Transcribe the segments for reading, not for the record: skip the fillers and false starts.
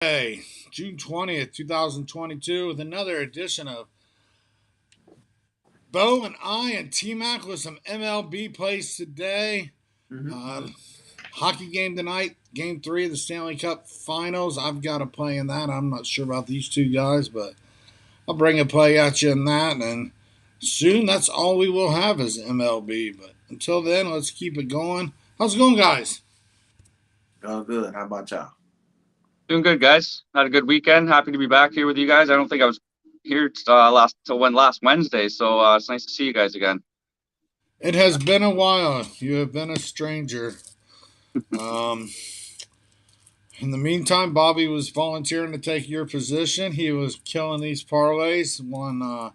Hey, June 20th, 2022, with another edition of Bo and I and T Mac with some MLB plays today. Uh, Mm-hmm. Hockey game tonight, game three of the Stanley Cup Finals. I've got a play in that. I'm not sure about these two guys, but I'll bring a play at you in that. And soon that's all we will have is MLB. But until then, let's keep it going. How's it going, guys? Oh, good. How about y'all? Doing good, guys. Had a good weekend. Happy to be back here with you guys. I don't think I was here last Wednesday, so it's nice to see you guys again. It has been a while. You have been a stranger. Um, In the meantime, Bobby was volunteering to take your position. He was killing these parlays. Won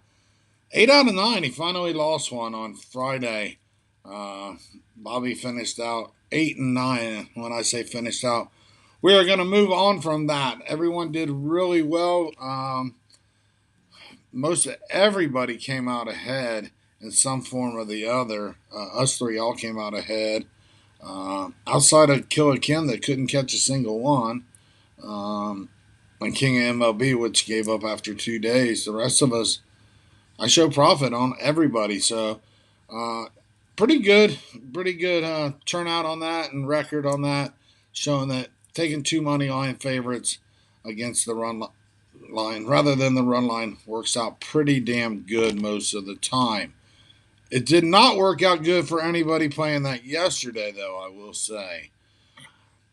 8 out of 9. He finally lost one on Friday. Uh, Bobby finished out 8 and 9. When I say finished out, we are going to move on from that. Everyone did really well. Most of everybody came out ahead in some form or the other. Us three all came out ahead. Outside of Killer Kim that couldn't catch a single one. And King of MLB, which gave up after 2 days. The rest of us, I show profit on everybody. So, uh, pretty good turnout on that and record on that, showing that taking two money line favorites against the run line rather than the run line works out pretty damn good most of the time. It did not work out good for anybody playing that yesterday, though, I will say.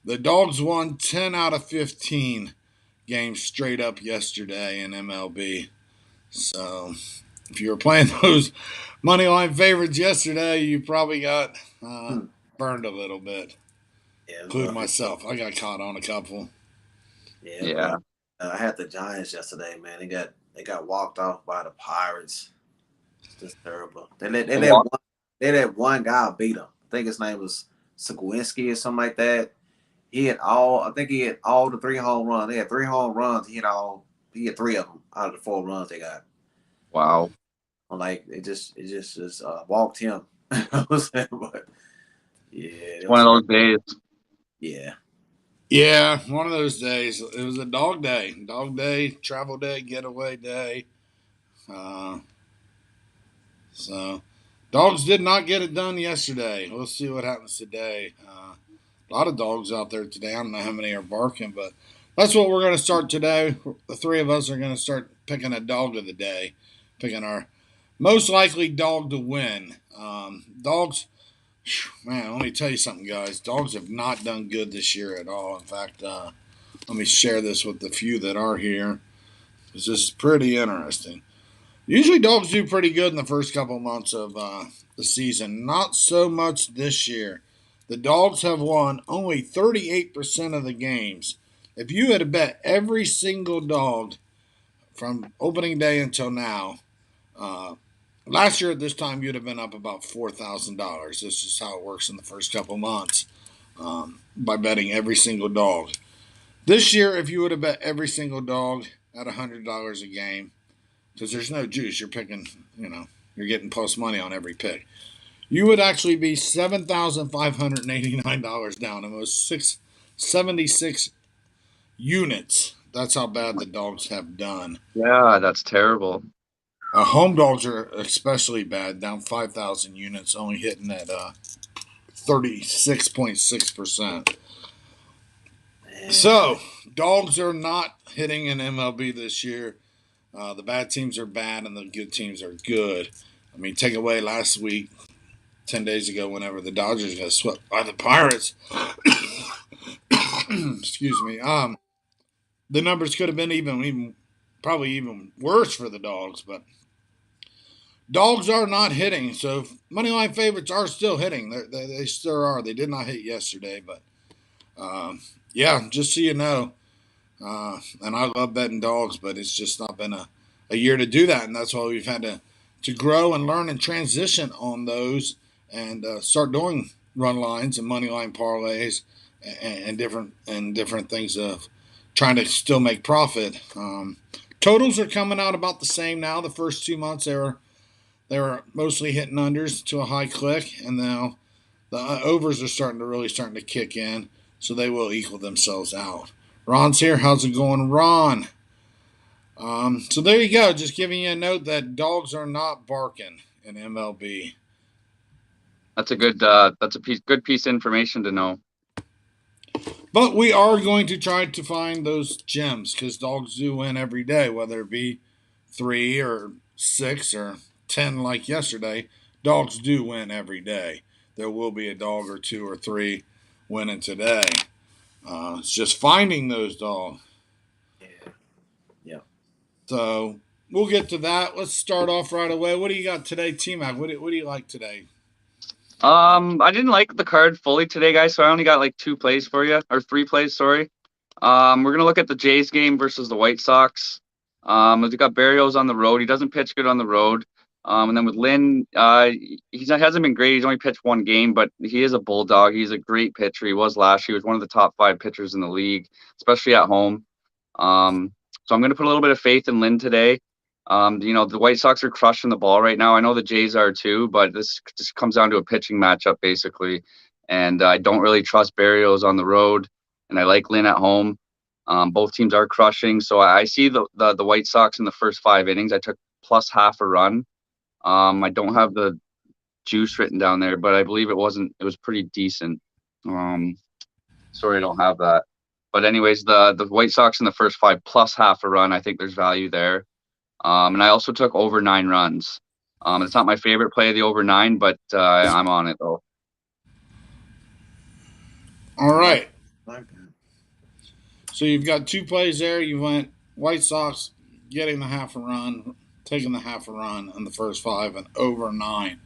The Dogs won 10 out of 15 games straight up yesterday in MLB. So if you were playing those money line favorites yesterday, you probably got Hmm. burned a little bit, Yeah, it was including rough. myself. I got caught on a couple. Yeah, it was rough. Yeah. I had the Giants yesterday, man. They got walked off by the Pirates. It's just terrible. They let one guy beat them. I think his name was Segwinski or something like that. He had all. I think he had all the three home runs. They had three home runs. He had all. He had three of them out of the four runs they got. Wow. I'm like it just walked him. I was but yeah, It's it one was of rough. those days. Yeah. Yeah, one of those days. It was a dog day, travel day, getaway day. Uh, so, Dogs did not get it done yesterday. We'll see what happens today. A lot of dogs out there today. I don't know how many are barking, but that's what we're going to start today. The three of us are going to start picking a dog of the day, picking our most likely dog to win. Dogs, man, let me tell you something, guys. Dogs have not done good this year at all. In fact, let me share this with the few that are here. This is pretty interesting. Usually, dogs do pretty good in the first couple months of the season. Not so much this year. The dogs have won only 38% of the games. If you had to bet every single dog from opening day until now, uh, last year at this time you'd have been up about $4,000. This is how it works in the first couple months by betting every single dog. This year, if you would have bet every single dog at $100 a game, because there's no juice. You're picking, you're getting plus money on every pick. You would actually be $7,589 down, almost 676 units. That's how bad the dogs have done. Yeah, that's terrible. Home dogs are especially bad, down 5,000 units, only hitting at 36.6%. Man. So, dogs are not hitting in MLB this year. The bad teams are bad and the good teams are good. I mean, take away last week, 10 days ago, whenever the Dodgers got swept by the Pirates. Excuse me. The numbers could have been even probably even worse for the dogs, but dogs are not hitting. So moneyline favorites are still hitting. They still are. They did not hit yesterday, but yeah, just so you know. And I love betting dogs, but it's just not been a year to do that, and that's why we've had to grow and learn and transition on those and start doing run lines and money line parlays and different things of trying to still make profit. Totals are coming out about the same now. The first 2 months they were mostly hitting unders to a high click, and now the overs are starting to kick in, so they will equal themselves out. Ron's here. How's it going, Ron? So there you go. Just giving you a note that dogs are not barking in MLB. That's a good piece of information to know. But we are going to try to find those gems because dogs do win every day, whether it be 3 or 6 or 10 like yesterday. Dogs do win every day. There will be a dog or 2 or 3 winning today. It's just finding those dogs. Yeah. Yeah. So we'll get to that. Let's start off right away. What do you got today, T-Mac? What do you like today? I didn't like the card fully today, guys, so I only got like 2 plays for you, or 3 plays, sorry. We're gonna look at the Jays game versus the White Sox. We got Berrios on the road. He doesn't pitch good on the road. And then with Lynn, he hasn't been great. He's only pitched 1 game, but he is a bulldog. He's a great pitcher. He was last year. He was one of the top 5 pitchers in the league, especially at home. So I'm gonna put a little bit of faith in Lynn today. The White Sox are crushing the ball right now. I know the Jays are too, but this just comes down to a pitching matchup basically. And I don't really trust Berrios on the road, and I like Lynn at home. Both teams are crushing, so I see the White Sox in the first 5 innings. I took plus half a run. I don't have the juice written down there, but I believe it was pretty decent. Sorry, I don't have that. But anyways, the White Sox in the first 5 plus half a run. I think there's value there. And I also took over 9 runs. It's not my favorite play of the over 9, but I'm on it though. All right. Like So you've got 2 plays there. You went White Sox getting the half a run, taking the half a run in the first 5, and over 9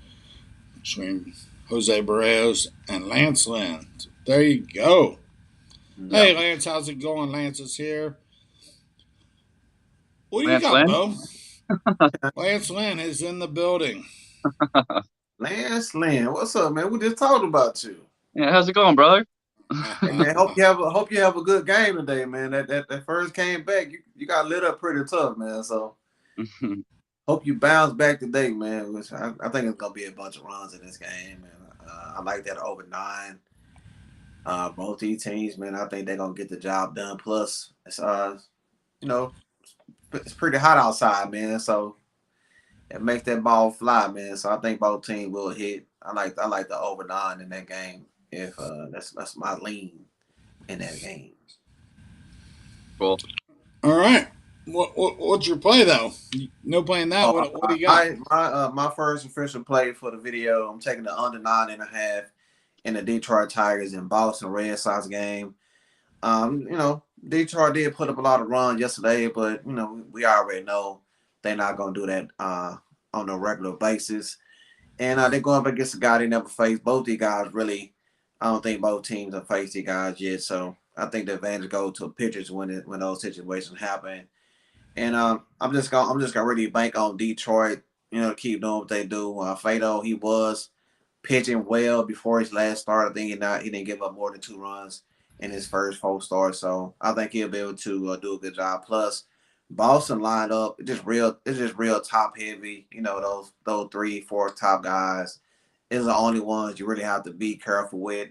between Jose Barrios and Lance Lynn. So there you go. that. Hey, Lance, how's it going? Lance is here. What do you Lance got, Lynn? Bo? Lance Lynn is in the building. Lance Lynn, what's up, man? We just talked about you. Yeah, how's it going, brother? Hey, man, hope you have a good game today, man. That first came back, you got lit up pretty tough, man. So hope you bounce back today, man. Which I think it's gonna be a bunch of runs in this game, man. I like that over 9. Both these teams, man, I think they're gonna get the job done. Plus, it's it's pretty hot outside, man. So it makes that ball fly, man. So I think both teams will hit. I like the over 9 in that game. If that's my lean in that game. Cool. All right. What's your play though? No playing that. What do you got? My first official play for the video. I'm taking the under 9.5 in the Detroit Tigers and Boston Red Sox game. Detroit did put up a lot of runs yesterday, but we already know they're not gonna do that on a regular basis. And they're going up against a guy they never faced. Both these guys really, I don't think both teams have faced these guys yet. So I think the advantage goes to pitchers when those situations happen. And I'm just gonna really bank on Detroit, to keep doing what they do. Fado, he was pitching well before his last start. I think he didn't give up more than 2 runs in his first 4 starts. So I think he'll be able to do a good job. Plus, Boston lined up, it's just real top heavy. Those 3, 4 top guys is the only ones you really have to be careful with.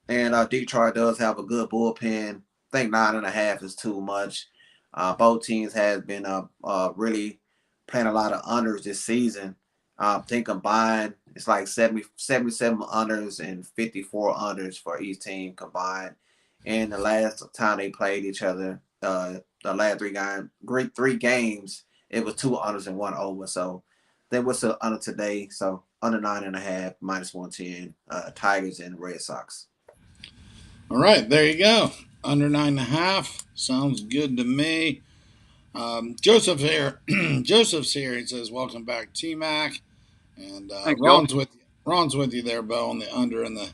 And Detroit does have a good bullpen. I think 9.5 is too much. Both teams has been really playing a lot of unders this season. I think combined it's like 77 unders and 54 unders for each team combined. And the last time they played each other, the last 3 games, it was 2 unders and 1 over. So they was the under today. So under 9.5 minus 110. Tigers and Red Sox. All right, there you go. Under 9.5 sounds good to me. Joseph here. Joseph's here. He says, "Welcome back, T Mac." And Thanks, Ron's with you. Ron's with you there, Bo, on the under in the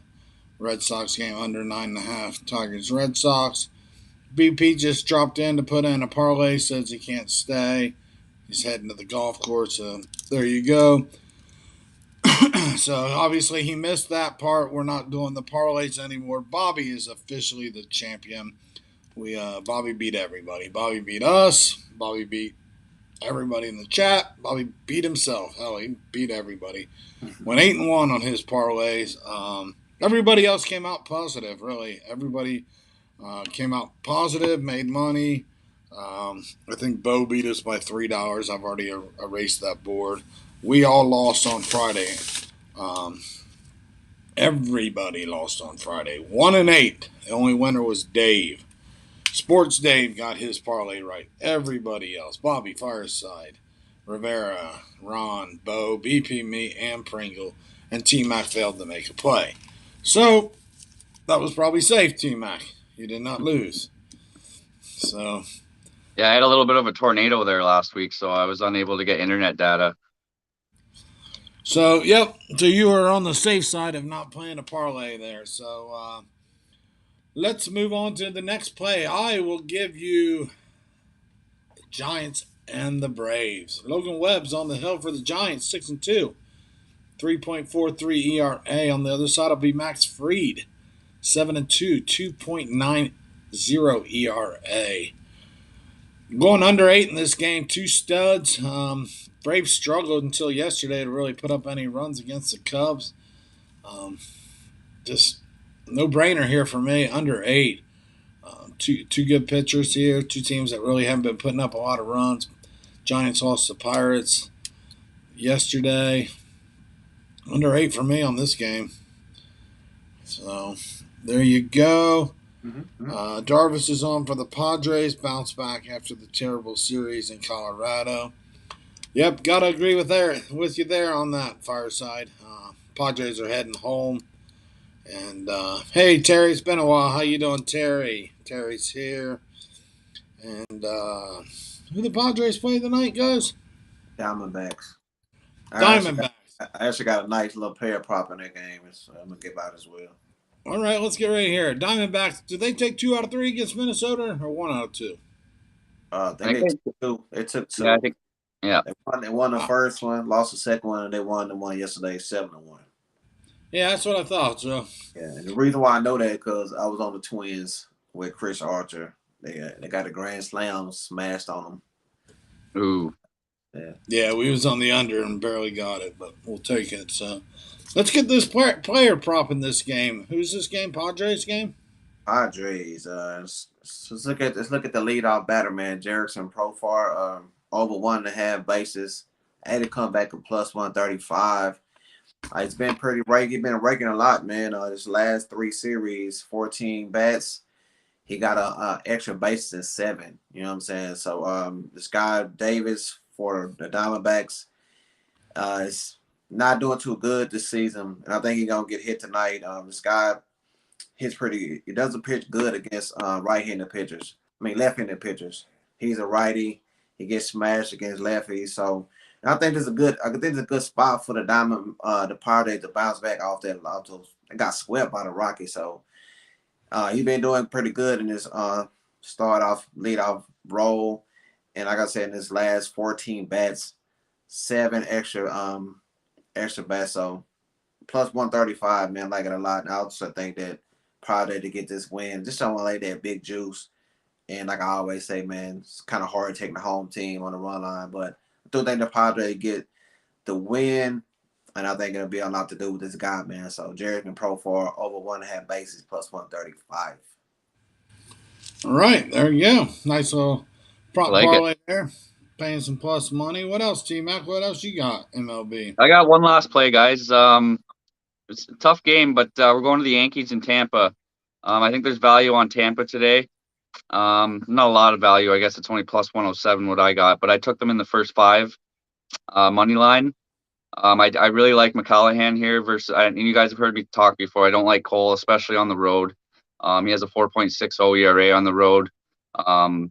Red Sox game, under 9.5. Tigers, Red Sox. BP just dropped in to put in a parlay. Says he can't stay. He's heading to the golf course. So there you go. So obviously he missed that part. We're not doing the parlays anymore. Bobby is officially the champion. Bobby beat everybody. Bobby beat us. Bobby beat everybody in the chat. Bobby beat himself. Hell, he beat everybody. Went 8-1 on his parlays. Everybody else came out positive. Really, everybody Came out positive, made money. I think Bo beat us by $3. I've already erased that board. We all lost on Friday. Um, Everybody lost on Friday. 1-8. The only winner was Dave. Sports Dave got his parlay right. Everybody else, Bobby Fireside, Rivera, Ron, Bo, BP, me, and Pringle, and T Mac failed to make a play. So that was probably safe, T Mac. You did not lose. So Yeah, I had a little bit of a tornado there last week, so I was unable to get internet data. yep. So you were on the safe side of not playing a parlay there. So let's move on to the next play. I will give you the Giants and the Braves. Logan Webb's on the hill for the Giants, 6-2. 3.43 ERA. On the other side will be Max Fried, 7-2, 2.90 ERA. Going under 8 in this game, two studs. Braves struggled until yesterday to really put up any runs against the Cubs. Just no brainer here for me, under 8. Two good pitchers here, two teams that really haven't been putting up a lot of runs. Giants lost to Pirates yesterday. Under 8 for me on this game. So there you go. Darvish is on for the Padres. Bounce back after the terrible series in Colorado. Yep, gotta agree with you there on that, Fireside. Padres are heading home. And hey, Terry, it's been a while. How you doing, Terry? Terry's here. And who the Padres play tonight, guys? Diamondbacks. Diamondbacks. I actually got a nice little pair prop in that game. So I'm gonna give out as well. All right, let's get right here. Diamondbacks. Did they take 2 out of 3 against Minnesota, or 1 out of 2? I think they took two. They took two. Yeah, I think. Yeah. They won the first one, lost the second one, and they won the one yesterday, 7-1. Yeah, that's what I thought. So yeah, and the reason why I know that because I was on the Twins with Chris Archer. They got a grand slam smashed on them. Ooh. Yeah, we was on the under and barely got it, but we'll take it. So let's get this player prop in this game. Who's this game? Padres game? Padres. Let's look at the leadoff batter, man. Jerickson Profar, over 1.5 bases. Had to come back at plus 135. It's been pretty rake. He's been raking a lot, man. His last 3 series, 14 bats. He got a extra bases in 7. You know what I'm saying? So this guy Davis for the Diamondbacks is not doing too good this season, and I think he's gonna get hit tonight. This guy hits pretty. He doesn't pitch good against right-handed pitchers. I mean left-handed pitchers. He's a righty. He gets smashed against lefties. So I think it's a good spot for the the Padres to bounce back off that. They got swept by the Rockies. So he's been doing pretty good in his leadoff role. And like I said, in his last 14 bats, 7 extra bats. So plus 135, man, I like it a lot. And I also think that Padres to get this win, just don't want to lay that big juice. And like I always say, man, it's kind of hard taking the home team on the run line. But I do think the Padres get the win. And I think it'll be a lot to do with this guy, man. So Jerickson Profar over 1.5 bases plus 135. All right, there you go. Nice little prop parlay it. there. Paying some plus money. What else, T Mac? What else you got, MLB? I got one last play, guys. It's a tough game, but we're going to the Yankees in Tampa. I think there's value on Tampa today. Not a lot of value. I guess it's only plus 107 what I got, but I took them in the first 5 money line. I really like McCallahan here versus, and you guys have heard me talk before. I don't like Cole, especially on the road. He has a 4.60 ERA on the road.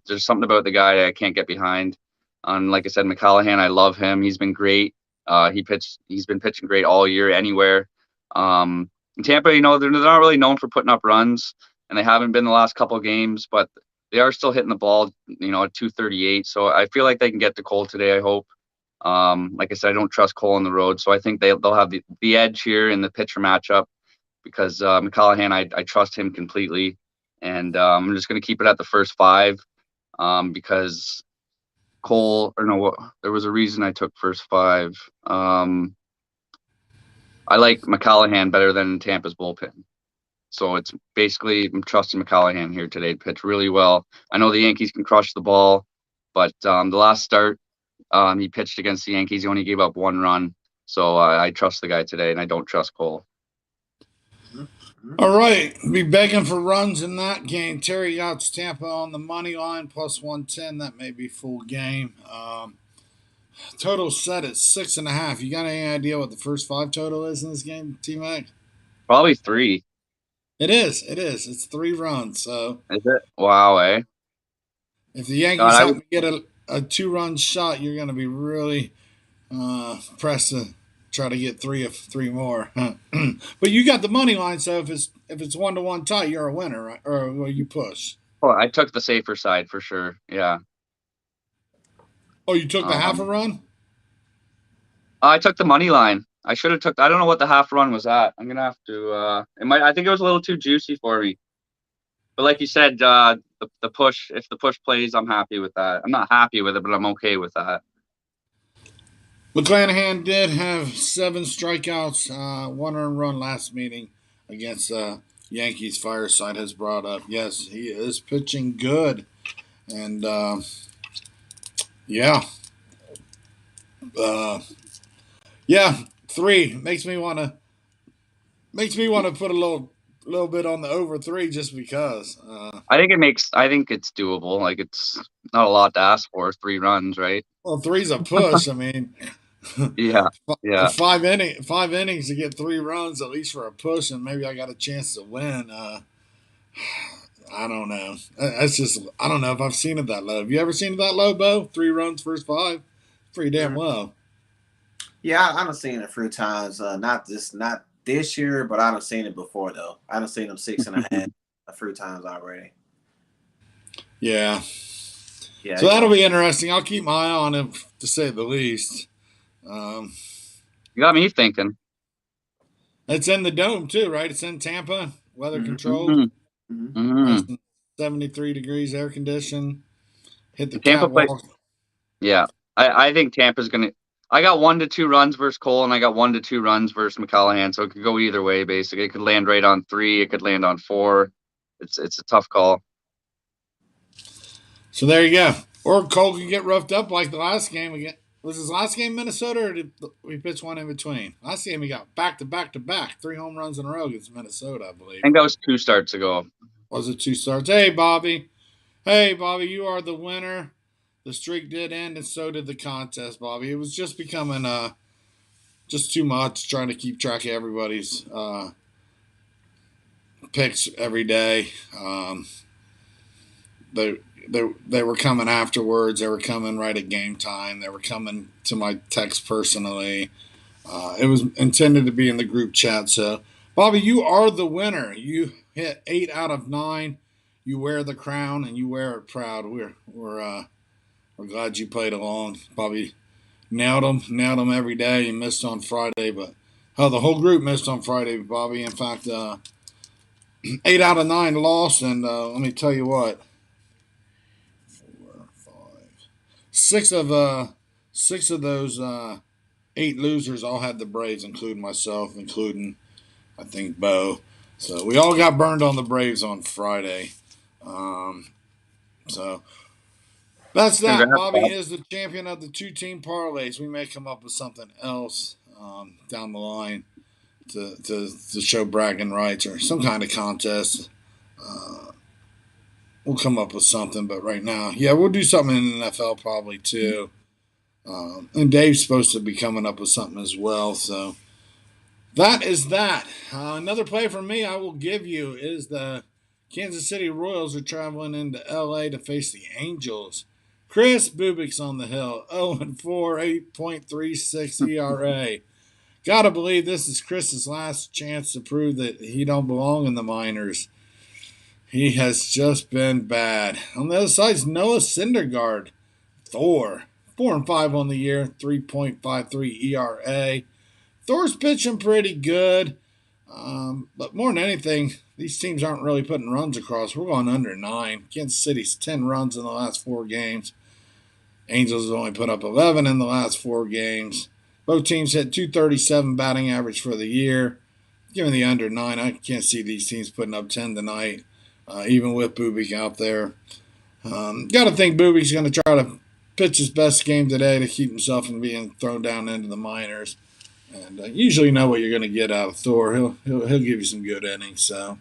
There's something about the guy that I can't get behind. Like I said, McCallahan, I love him. He's been great. He's been pitching great all year anywhere. In Tampa, they're not really known for putting up runs, and they haven't been the last couple of games, but they are still hitting the ball, at 238. So I feel like they can get to Cole today, I hope. Like I said, I don't trust Cole on the road, so I think they'll have the edge here in the pitcher matchup because McCallahan, I trust him completely, and I'm just going to keep it at the first 5 because Cole, there was a reason I took first 5. I like McCallahan better than Tampa's bullpen. So it's basically I'm trusting McCallahan here today to pitch really well. I know the Yankees can crush the ball, but the last start he pitched against the Yankees. He only gave up 1 run. So I trust the guy today, and I don't trust Cole. All right, be begging for runs in that game. Terry Yachts Tampa on the money line plus 110. That may be full game. Total set at 6.5. You got any idea what the first 5 total is in this game, T Mac? Probably 3. It is. It is. It's 3 runs. So Is it? Wow, eh? if the Yankees God, happen to get a 2-run shot, you're going to be really pressed to try to get 3 more. But you got the money line, so if it's 1-1 tie, you're a winner, right? Or you push. I took the safer side for sure. Yeah. Oh, you took the half a run? I took the money line. I should have took. I don't know what the half run was at. I'm gonna have to. It might. I think it was a little too juicy for me. But like you said, the push. If the push plays, I'm happy with that. I'm not happy with it, but I'm okay with that. McClanahan did have 7 strikeouts, 1 earned run last meeting against Yankees. Fireside has brought up. Yes, he is pitching good, and yeah, 3 makes me want to put a little bit on the over 3 just because. I think it's doable. Like it's not a lot to ask for. 3 runs, right? Well, 3's a push. I mean, Yeah. Yeah. 5 innings to get 3 runs at least for a push, and maybe I got a chance to win. I don't know. That's just I don't know if I've seen it that low. Have you ever seen it that low, Bo? 3 runs first 5, pretty damn low. Yeah, I've seen it a few times. Not this year, but I've seen it before though. I've seen them 6.5 a few times already. Yeah. Yeah. So that'll be interesting. I'll keep my eye on him to say the least. You got me thinking. It's in the dome too, right? It's in Tampa, weather controlled. Mm-hmm. Nice 73 degrees, air conditioned. Hit the Tampa catwalk. Yeah, I think Tampa's gonna. I got 1 to 2 runs versus Cole, and I got 1 to 2 runs versus McCallahan. So it could go either way. Basically, it could land right on 3. It could land on 4. It's a tough call. So there you go. Or Cole could get roughed up like the last game again. Was his last game Minnesota, or did we pitch one in between? Last game he got back to back to back, 3 home runs in a row against Minnesota, I believe. I think that was 2 starts ago. Was it 2 starts? Hey, Bobby. Hey, Bobby, you are the winner. The streak did end, and so did the contest, Bobby. It was just becoming just too much trying to keep track of everybody's picks every day. They were coming afterwards. They were coming right at game time. They were coming to my text personally. It was intended to be in the group chat. So, Bobby, you are the winner. You hit 8 out of 9. You wear the crown, and you wear it proud. We're glad you played along. Bobby nailed them every day. You missed on Friday, but the whole group missed on Friday, Bobby. In fact, 8 out of 9 lost, and let me tell you what. 4, 5, 6 of those 8 losers all had the Braves, including myself, including I think Bo. So we all got burned on the Braves on Friday. So that's that. Congrats, Bobby Bob. is the champion of the 2-team parlays. We may come up with something else down the line to show bragging rights or some kind of contest. We'll come up with something, but right now, yeah, we'll do something in the NFL probably too. And Dave's supposed to be coming up with something as well. So that is that. Another play from me I will give you is the Kansas City Royals are traveling into L.A. to face the Angels. Chris Bubik's on the hill, 0-4, 8.36 ERA. Gotta believe this is Chris's last chance to prove that he don't belong in the minors. He has just been bad. On the other side is Noah Syndergaard. Thor, 4-5 on the year, 3.53 ERA. Thor's pitching pretty good, but more than anything, these teams aren't really putting runs across. We're going under 9. Kansas City's 10 runs in the last 4 games. Angels have only put up 11 in the last 4 games. Both teams hit 237 batting average for the year. Give me the under 9. I can't see these teams putting up 10 tonight, even with Bubik out there. Got to think Bubik's going to try to pitch his best game today to keep himself from being thrown down into the minors. And usually know what you're going to get out of Thor. He'll give you some good innings. So,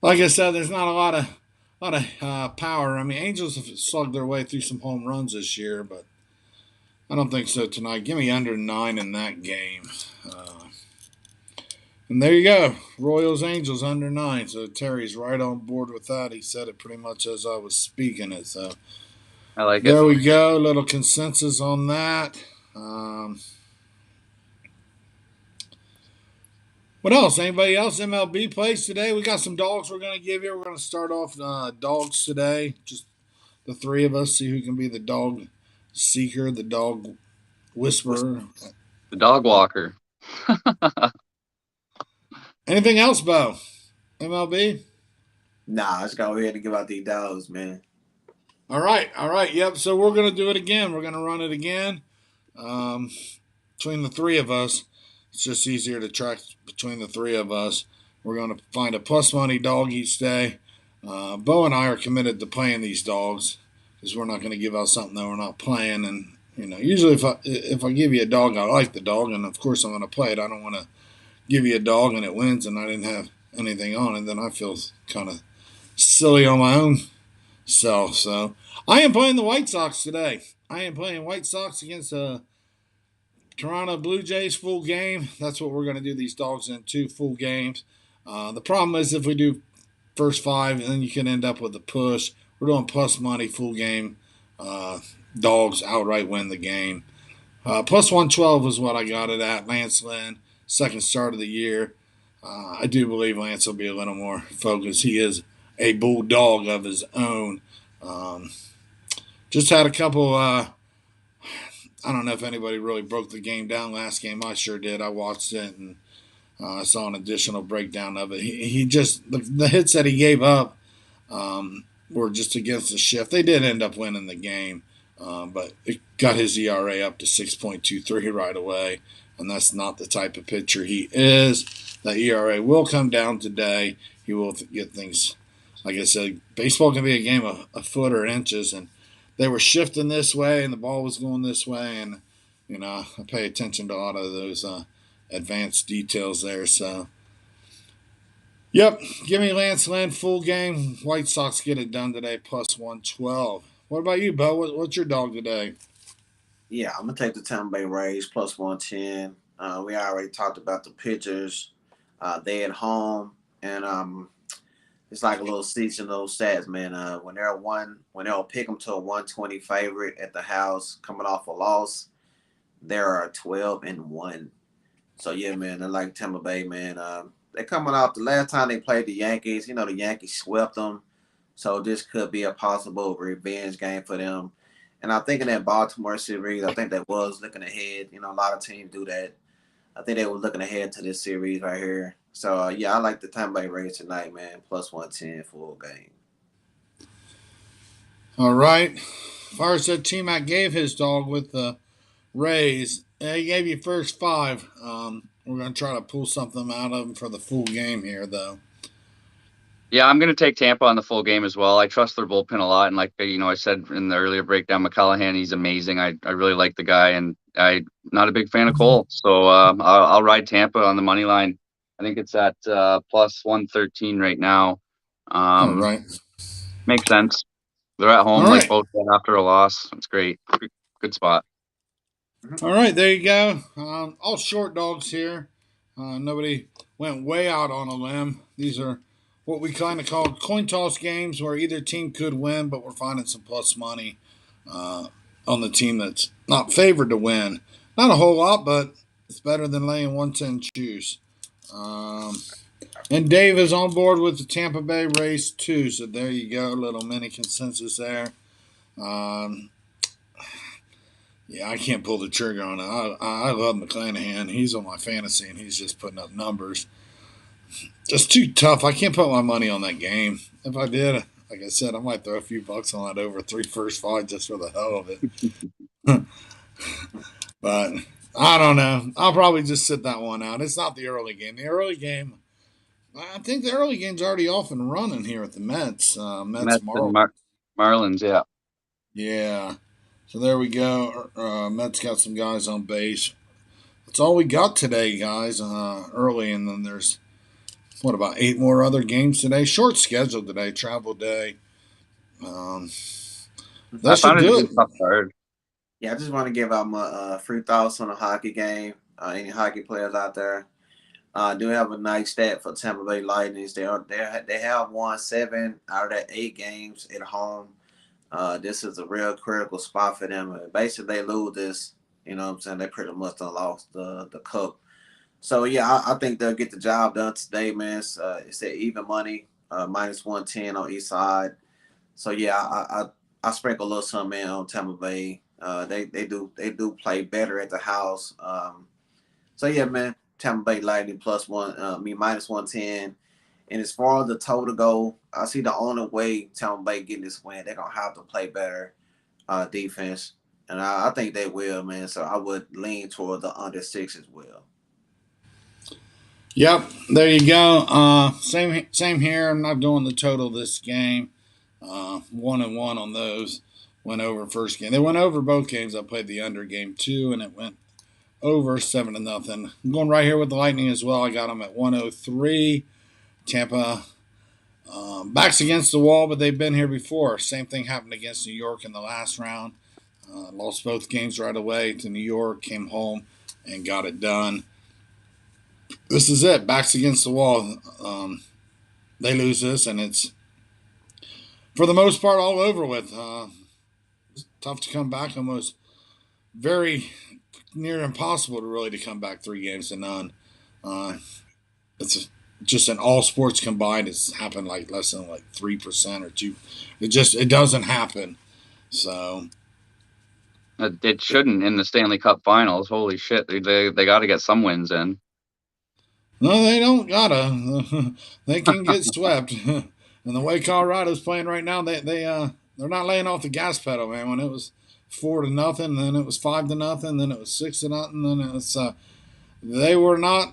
like I said, there's not a lot of power. I mean, Angels have slugged their way through some home runs this year, but I don't think so tonight. Give me under 9 in that game. And there you go. Royals Angels under 9. So Terry's right on board with that. He said it pretty much as I was speaking it. So I like it. there we go. Little consensus on that. What else? Anybody else MLB plays today? We got some dogs we're going to give you. We're going to start off dogs today. Just the three of us. See who can be the dog seeker, the dog whisperer. The dog walker. Anything else, Bo? MLB? Nah, let's go ahead and give out these dogs, man. All right. Yep. So we're going to do it again. We're going to run it again. Between the three of us, it's just easier to track between the three of us. We're going to find a plus money dog each day. Bo and I are committed to playing these dogs because we're not going to give out something that we're not playing. And usually if I give you a dog, I like the dog, and of course I'm going to play it. I don't want to give you a dog and it wins and I didn't have anything on it. Then I feel kind of silly on my own self. So I am playing the White Sox today. I am playing White Sox against Toronto Blue Jays full game. That's what we're going to do these dogs in, 2 full games. The problem is if we do first 5, then you can end up with a push. We're doing plus money full game. Dogs outright win the game. Plus 112 is what I got it at. Lance Lynn, second start of the year. I do believe Lance will be a little more focused. He is a bulldog of his own. Just had a couple. I don't know if anybody really broke the game down last game. I sure did. I watched it and I saw an additional breakdown of it. He just the hits that he gave up were just against the shift. They did end up winning the game, but it got his ERA up to 6.23 right away, and that's not the type of pitcher he is. The ERA will come down today. He will get things. Like I said, baseball can be a game of a foot or inches, and they were shifting this way, and the ball was going this way, and I pay attention to a lot of those advanced details there. So, yep, give me Lance Lynn full game. White Sox get it done today, plus 112. What about you, Bo? What's your dog today? Yeah, I'm gonna take the Tampa Bay Rays plus 110. We already talked about the pitchers. They at home, and it's like a little seasonal stats, man. When they'll pick them to a 120 favorite at the house, coming off a loss, there are 12-1. So yeah, man, they're like Tampa Bay, man. They're coming off the last time they played the Yankees. The Yankees swept them, so this could be a possible revenge game for them. And I think in that Baltimore series, I think that was looking ahead. A lot of teams do that. I think they were looking ahead to this series right here. So, yeah, I like the Tampa Bay Rays tonight, man. Plus 110 full game. All right. As far as that team I gave his dog with the Rays, he gave you first 5. We're going to try to pull something out of him for the full game here, though. Yeah, I'm going to take Tampa on the full game as well. I trust their bullpen a lot. And like, I said in the earlier breakdown, McCallahan, he's amazing. I really like the guy, and I'm not a big fan of Cole. So I'll ride Tampa on the money line. I think it's at plus 113 right now. All right. Makes sense. They're at home, All like right. both after a loss. It's great. Good spot. All right, there you go. All short dogs here. Nobody went way out on a limb. These are what we kind of call coin toss games where either team could win, but we're finding some plus money on the team that's not favored to win. Not a whole lot, but it's better than laying 110 juice. And Dave is on board with the Tampa Bay Rays too, so there you go. A little mini consensus there. Yeah, I can't pull the trigger on it. I love McClanahan. He's on my fantasy, and he's just putting up numbers. Just too tough. I can't put my money on that game. If I did, like I said, I might throw a few bucks on that over 3 first 5 just for the hell of it. But I don't know. I'll probably just sit that one out. It's not the early game. The early game, I think the early game's already off and running here at the Mets. Mets Mets and Marlins. Marlins, yeah. Yeah. So there we go. Mets got some guys on base. That's all we got today, guys. Early, and then there's what about 8 more other games today? Short schedule today, travel day. Um, I that should found it to do be it. a tough card. Yeah, I just want to give out my free thoughts on the hockey game. Any hockey players out there? I do have a nice stat for Tampa Bay Lightning. They have won 7 out of their 8 games at home. This is a real critical spot for them. Basically, they lose this, you know what I'm saying? They pretty much done lost the cup. So, yeah, I think they'll get the job done today, man. It's at even money, minus 110 on each side. So, yeah, I sprinkle a little something in on Tampa Bay. They do play better at the house. So, yeah, man, Tampa Bay Lightning plus one, minus 110. And as far as the total go, I see the only way Tampa Bay getting this win, they're gonna have to play better defense, and I think they will, man. So I would lean toward the under 6 as well. Yep, there you go. Same here. I'm not doing the total this game. 1-1 on those. Went over first game. They went over both games. I played the under game too, and it went over 7-0. I'm going right here with the Lightning as well. I got them at 103. Tampa backs against the wall, but they've been here before. Same thing happened against New York in the last round. Lost both games right away to New York. Came home and got it done. This is it. Backs against the wall. They lose this, and it's for the most part all over with. It's tough to come back. Almost very near impossible to really to come back 3 games to none. Uh, it's just in all sports combined. It's happened like less than like 3% or 2. It doesn't happen. So It shouldn't in the Stanley Cup Finals. Holy shit, they got to get some wins in. no, they don't gotta. They can get swept. And the way Colorado's playing right now, they're not laying off the gas pedal, man. When it was 4-0, then it was 5-0, then it was 6-0, then it was they were not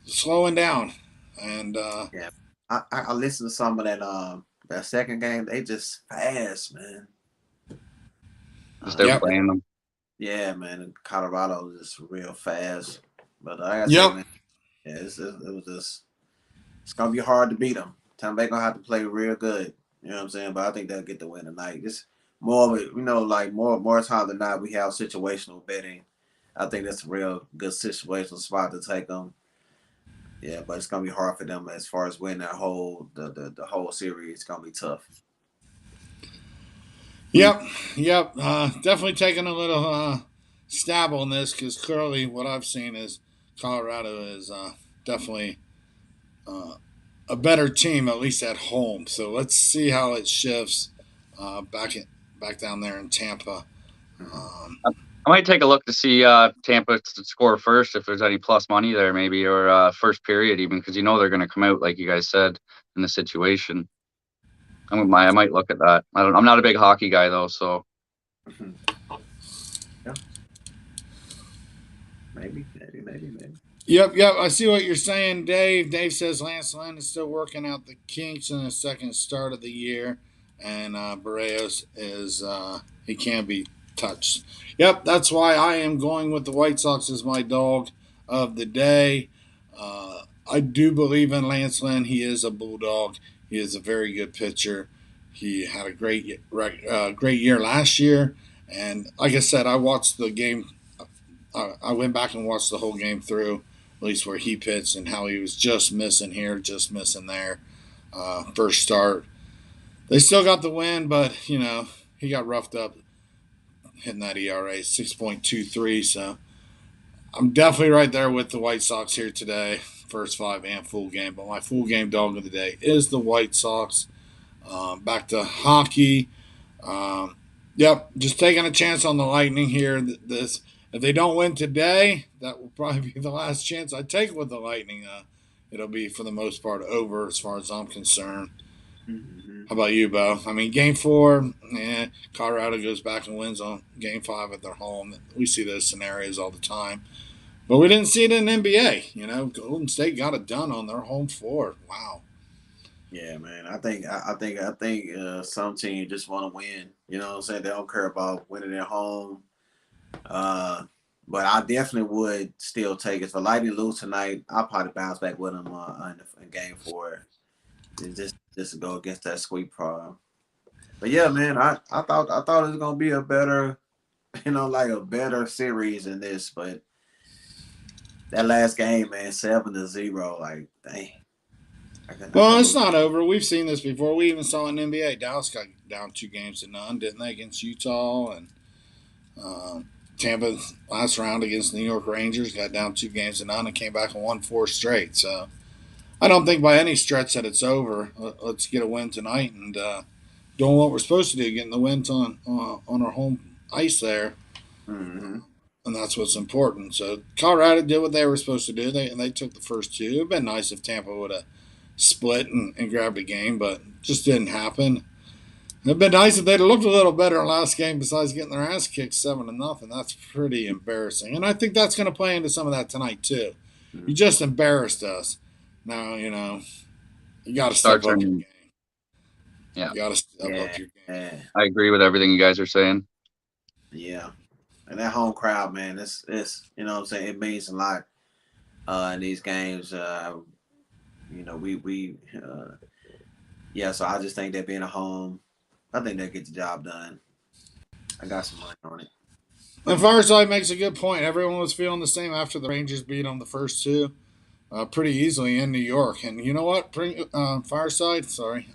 slowing down. And Yeah, I listened to some of that second game. They just fast, man. Just they're yep, playing them. Yeah, man. And Colorado is just real fast. But like I say, yep, man, yeah, it was just it's gonna be hard to beat them. Tampa Bay gonna have to play real good. You know what I'm saying? But I think they'll get the win tonight. Just more of it, like more time than not, we have situational betting. I think that's a real good situational spot to take them. Yeah, but it's gonna be hard for them as far as winning that the whole series. It's gonna be tough. yep, yep. Definitely taking a little stab on this because clearly what I've seen is Colorado is definitely uh, a better team, at least at home. So let's see how it shifts back down there in Tampa. Mhm. Um, I might take a look to see Tampa to score first if there's any plus money there, maybe, or first period even, because they're going to come out like you guys said in the situation. I might look at that. I'm not a big hockey guy though, so Mhm. Yeah, maybe. yep, yep. I see what you're saying, Dave. Dave says Lance Lynn is still working out the kinks in his second start of the year, and Barrios is he can't be touched. Yep, that's why I am going with the White Sox as my dog of the day. I do believe in Lance Lynn. He is a bulldog. He is a very good pitcher. He had a great year last year, and like I said, I watched the game. I went back and watched the whole game through, at least where he pitched and how he was just missing here, just missing there. First start, they still got the win, but he got roughed up hitting that ERA 6.23. So I'm definitely right there with the White Sox here today, first 5 and full game. But my full game dog of the day is the White Sox. Back to hockey. Um, yep, just taking a chance on the Lightning here. This If they don't win today, that will probably be the last chance I take with the Lightning. It'll be for the most part over as far as I'm concerned. Mm-hmm. How about you, Bo? I mean, Game 4, Colorado goes back and wins on Game 5 at their home. We see those scenarios all the time. But we didn't see it in NBA. Golden State got it done on their home floor. Wow. Yeah, man. I think some teams just want to win. You know what I'm saying? They don't care about winning at home. But I definitely would still take it. For Lightning lose tonight, I'll probably bounce back with them in Game 4. Just to go against that sweep problem. But yeah, man, I thought it was gonna be a better, like a better series than this. But that last game, man, 7-0, like dang. I Well, couldn't it's believe. not over. We've seen this before. We even saw in NBA. Dallas got down 2-0, didn't they, against Utah? And Tampa last round against the New York Rangers got down 2-0 and came back and won 4 straight. So I don't think by any stretch that it's over. Let's get a win tonight and doing what we're supposed to do, getting the wins on our home ice there, Mm-hmm. and that's what's important. So Colorado did what they were supposed to do. They took the first two. It'd been nice if Tampa would have split and grabbed a game, but just didn't happen. It'd been nice if they'd have looked a little better in last game besides getting their ass kicked 7-0. That's pretty embarrassing. And I think that's going to play into some of that tonight, too. Mm-hmm. You just embarrassed us. Now, you got to step Starts up your turning. game. Yeah. You got to step Yeah, up your game. yeah, I agree with everything you guys are saying. yeah. And that home crowd, man, it's you know what I'm saying, it means a lot in these games. We yeah, so I just think that being a home, I think they get the job done. I got some money on it. And Fireside makes a good point. Everyone was feeling the same after the Rangers beat them the first two pretty easily in New York. And you know what, Fireside? Sorry.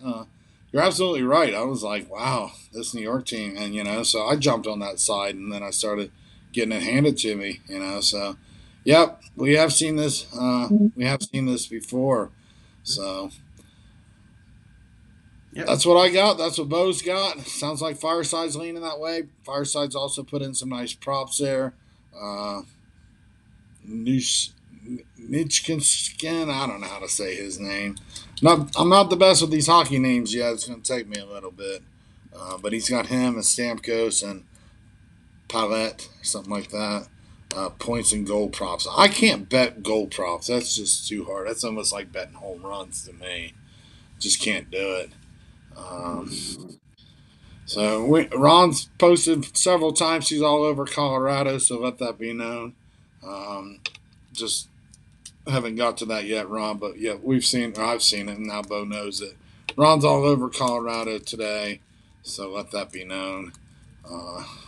You're absolutely right. I was like, wow, this New York team. And, so I jumped on that side and then I started getting it handed to me, So, yep, we have seen this. We have seen this before. So Yep. that's what I got. That's what Bo's got. Sounds like Fireside's leaning that way. Fireside's also put in some nice props there. Nichkinskin, I don't know how to say his name. I'm not the best with these hockey names yet. It's going to take me a little bit. But he's got him and Stamkos and Palette, something like that. Points and goal props. I can't bet goal props. That's just too hard. That's almost like betting home runs to me. Just can't do it. So Ron's posted several times he's all over Colorado, so let that be known. Just haven't got to that yet, Ron, but yeah, I've seen it, and now Bo knows it. Ron's all over Colorado today, so let that be known.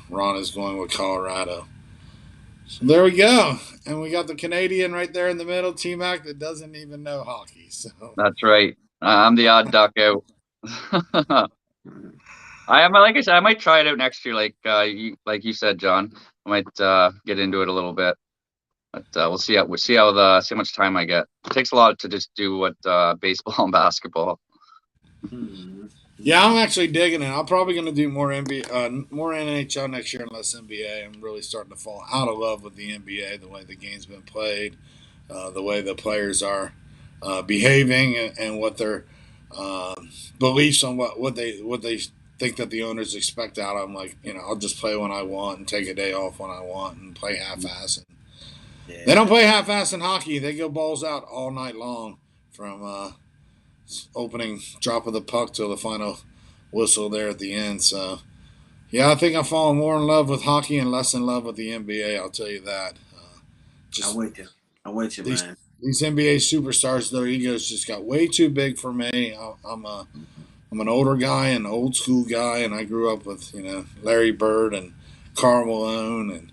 Ron is going with Colorado. So there we go, and we got the Canadian right there in the middle, T-Mac, that doesn't even know hockey. So That's right. I'm the odd duck out. Like I said, I might try it out next year, like you said, John. I might get into it a little bit, but we'll see how much time I get. It takes a lot to just do what baseball and basketball. Yeah, I'm actually digging it. I'm probably going to do more more NHL next year and less NBA. I'm really starting to fall out of love with the NBA, the way the game's been played, the way the players are behaving, and what their beliefs on what they think that the owners expect out of them. Like, I'll just play when I want and take a day off when I want and play half-ass. And they don't play half-ass in hockey. They go balls out all night long from opening drop of the puck till the final whistle there at the end. So, yeah, I think I'm falling more in love with hockey and less in love with the NBA. I'll tell you that. I'm with you. I'm with you, man. These NBA superstars, their egos just got way too big for me. I'm an older guy, an old school guy, and I grew up with Larry Bird and Karl Malone and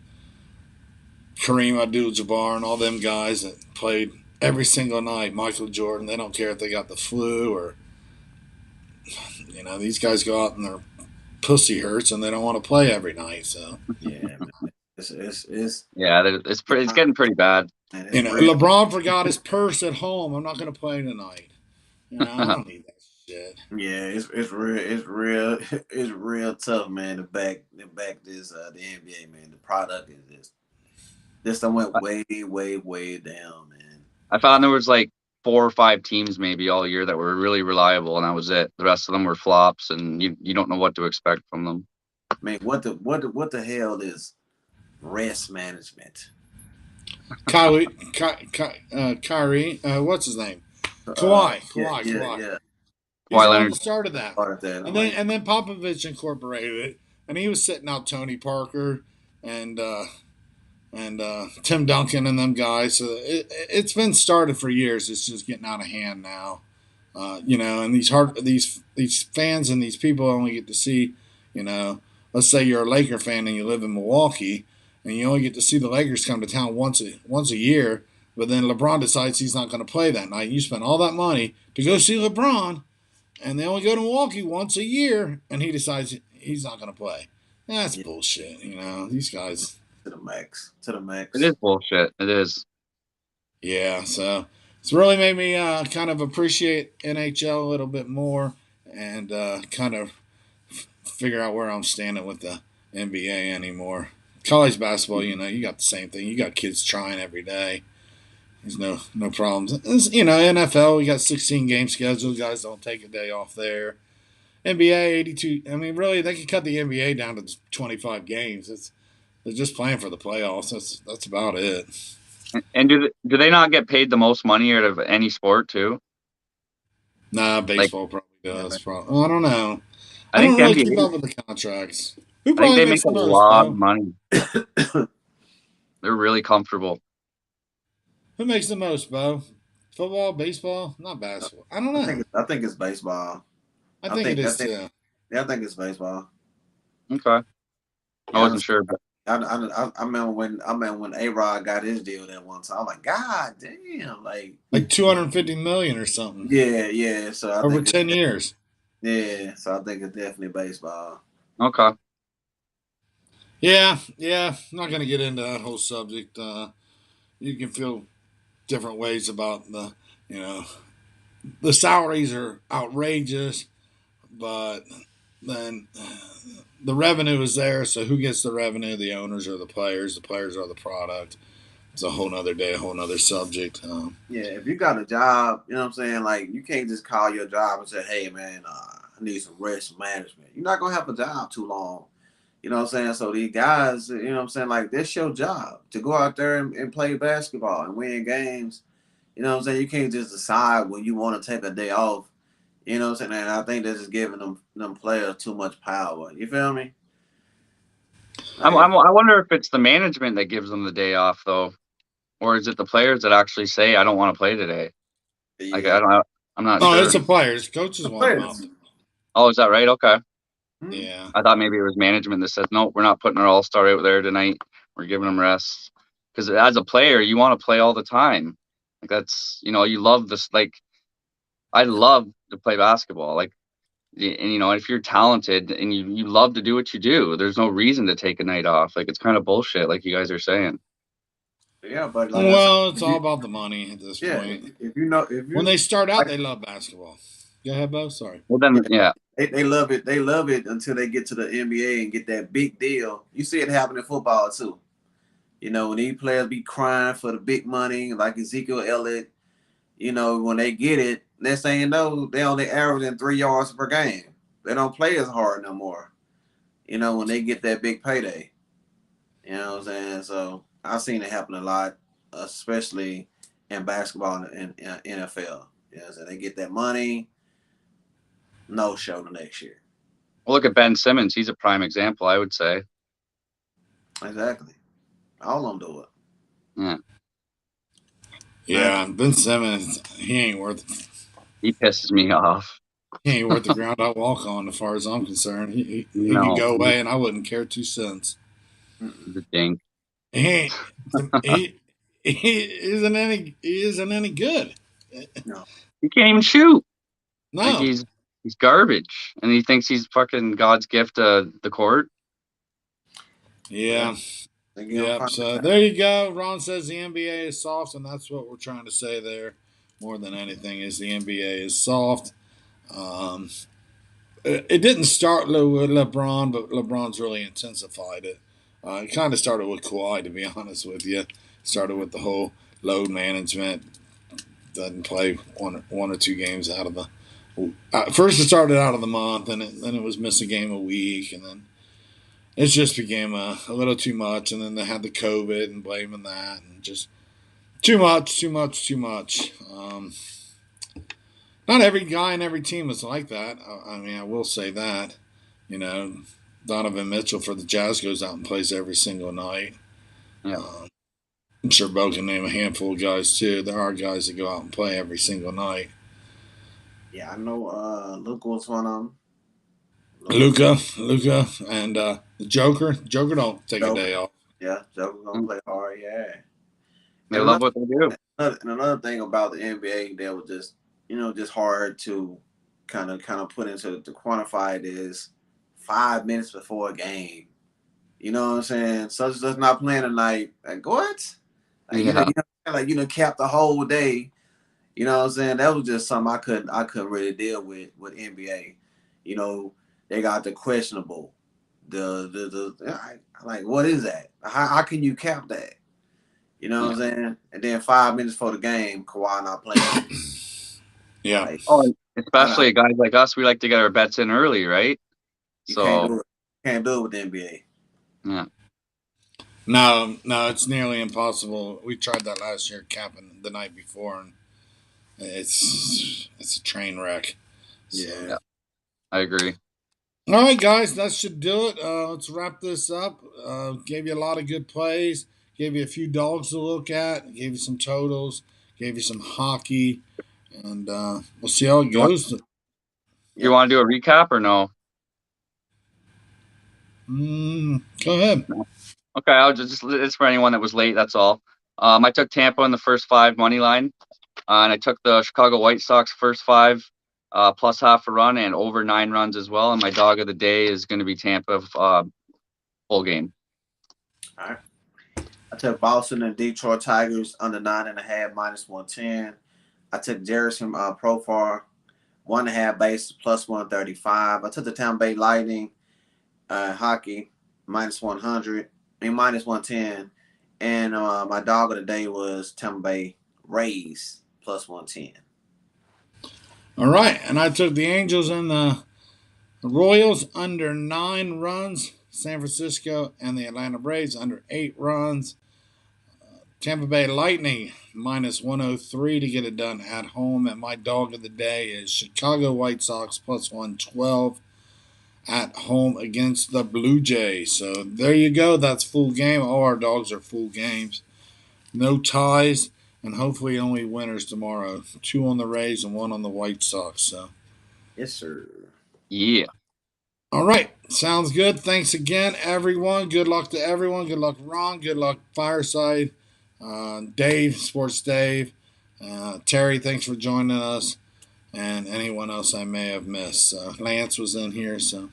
Kareem Abdul-Jabbar and all them guys that played every single night. Michael Jordan. They don't care if they got the flu or these guys go out and their pussy hurts and they don't want to play every night. So yeah, man. It's getting pretty bad. LeBron forgot his purse at home. I'm not going to play tonight. I don't need that shit. Yeah, it's real tough, man. To back this the NBA, man. The product is just went way down, man. I found there was like 4 or 5 teams maybe all year that were really reliable, and that was it. The rest of them were flops, and you don't know what to expect from them. Man, what the hell is rest management? Kyrie, what's his name? Kawhi. Yeah. He's Kawhi the one Leonard. that started that, Part of that. I'm and then like, and then Popovich incorporated it, and he was sitting out Tony Parker and Tim Duncan and them guys. So it's been started for years. It's just getting out of hand now. And these fans and these people only get to see, let's say you're a Laker fan and you live in Milwaukee, and you only get to see the Lakers come to town once a year. But then LeBron decides he's not going to play that night. You spend all that money to go see LeBron, and they only go to Milwaukee once a year, and he decides he's not going to play. That's yeah, bullshit. These guys. to the max. To the It is max. bullshit. It is. Yeah, so it's really made me kind of appreciate NHL a little bit more and kind of figure out where I'm standing with the NBA anymore. College basketball, you got the same thing. You got kids trying every day. There's no problems. NFL, we got 16 game schedule. Guys don't take a day off there. NBA 82. I mean, really, they could cut the NBA down to 25 games. They're just playing for the playoffs. That's about it. And do they not get paid the most money out of any sport too? Nah, baseball probably does. Probably. I don't know. I I think don't the really NBA. keep up with the contracts. Who I think probably they makes make a the most, lot of Bo? money. They're really comfortable. Who makes the most, Bo? Football, baseball, not basketball. I don't know. I think it's baseball. I I think it think I is think too. yeah, I think it's baseball. Okay, I Yeah, wasn't sure, but I remember when A Rod got his deal that one time. I'm like, God damn, Like 250 million or something yeah. So I over think 10 years. so I think it's definitely baseball. okay. Yeah. I'm not gonna get into that whole subject. You can feel different ways about you know, the salaries are outrageous, but then the revenue is there. So who gets the revenue? The owners or the players? The players are the product. It's a whole nother day, a whole nother subject. Yeah, if you got a job, you know what I'm saying? Like, you can't just call your job and say, hey, man, I need some rest management. You're not going to have a job too long. You know what I'm saying? So these guys, you know what I'm saying? Like, that's your job to go out there and play basketball and win games. You know what I'm saying? You can't just decide when you want to take a day off. You know what I'm saying? And I think that's just giving them players too much power. You feel me? Like, I wonder if it's the management that gives them the day off though, or is it the players that actually say, "I don't want to play today"? Like yeah, I don't. I'm not No, sure. it's the players. Coaches the want them out players. there. Oh, is that right? Okay. Hmm. Yeah. I thought maybe it was management that says, "No, we're not putting our all-star out there tonight. We're giving them rest." Because as a player, you want to play all the time. Like that's you love this. Like I love to play basketball. Like and if you're talented and you love to do what you do, there's no reason to take a night off. Like it's kind of bullshit, like you guys are saying. Yeah, but like I said, Well, it's all about the money at this yeah, point. if you know, if When you they start out, like, they love basketball. Go ahead, Bo. Sorry. Well, then, yeah, they love it. They love it until they get to the NBA and get that big deal. You see it happen in football too. You know, when these players be crying for the big money, like Ezekiel Elliott, when they get it, next thing you know, they only averaging 3 yards per game. They don't play as hard no more. When they get that big payday. You know what I'm saying? So I've seen it happen a lot, especially in basketball and NFL. So they get that money, no show the next year. well, look at Ben Simmons. He's a prime example, I would say. Exactly. All of them do it. Yeah, Yeah, Ben Simmons, he ain't worth he pisses me off. the ground I walk on, as far as I'm concerned. He could No, go away, and I wouldn't care 2 cents. Mm-mm. he's a dink. He ain't, he isn't any good. No. He can't even shoot. Like No. he's garbage, and he thinks he's fucking God's gift to the court. Yeah. They get him Yep. prime So time. there you go. Ron says the NBA is soft, and that's what we're trying to say there. More than anything, is the NBA is soft. Um, it didn't start with LeBron, but LeBron's really intensified it. It kind of started with Kawhi, to be honest with you. Started with the whole load management, doesn't play one or two games out of the. First, it started out of the month, and then it was miss a game a week, and then it just became a little too much. And then they had the COVID and blaming that, and just too much, too much, too much. Not every guy in every team is like that. I mean, I will say that. You know, Donovan Mitchell for the Jazz goes out and plays every single night. Yeah. I'm sure Bo can name a handful of guys too. There are guys that go out and play every single night. Yeah, I know. Luca was one of them. Luca, and the Joker. Joker don't take a Joker. day off. Yeah, Joker gonna play hard. Yeah. They And love what they do. another thing about the NBA that was just just hard to kind of put into to quantify it is 5 minutes before a game. You know what I'm saying? Such as us not playing tonight. Like what? Like Yeah. cap the whole day. You know what I'm saying? That was just something I couldn't really deal with NBA. You know, they got the questionable. Like what is that? How can you cap that? You know what I'm saying? And then 5 minutes before the game, Kawhi not playing. Yeah. Like, Oh, especially guys like us, we like to get our bets in early, right? you So can't do it. Can't do it with the NBA. yeah. No, it's nearly impossible. We tried that last year, capping the night before, and it's a train wreck. So. Yeah. I agree. All right, guys, that should do it. Let's wrap this up. Gave you a lot of good plays. Gave you a few dogs to look at. Gave you some totals. Gave you some hockey, and we'll see how it goes. You want to do a recap or no? Go ahead. Okay, I'll just it's for anyone that was late. That's all. I took Tampa in the first 5 money line, and I took the Chicago White Sox first 5 plus half a run and over 9 runs as well. And my dog of the day is going to be Tampa full game. All right. I took Boston and Detroit Tigers under 9.5 -110. I took Jerison Profar 1.5 base plus 135. I took the Tampa Bay Lightning hockey -100. -110. And my dog of the day was Tampa Bay Rays plus 110. All right, and I took the Angels and the Royals under 9 runs. San Francisco and the Atlanta Braves under 8 runs. Tampa Bay Lightning -103 to get it done at home. And my dog of the day is Chicago White Sox plus 112 at home against the Blue Jays. So there you go. That's full game. All our dogs are full games. No ties, and hopefully only winners tomorrow. 2 on the Rays and 1 on the White Sox. So yes, sir. Yeah. All right. Sounds good. Thanks again, everyone. Good luck to everyone. Good luck, Ron. Good luck, Fireside. Dave, Sports Dave. Terry, thanks for joining us. And anyone else I may have missed. Lance was in here. So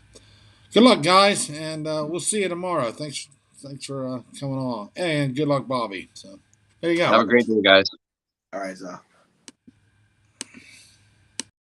good luck, guys. And we'll see you tomorrow. Thanks for coming along. And good luck, Bobby. So there you go. Have a great day, guys. All right, so.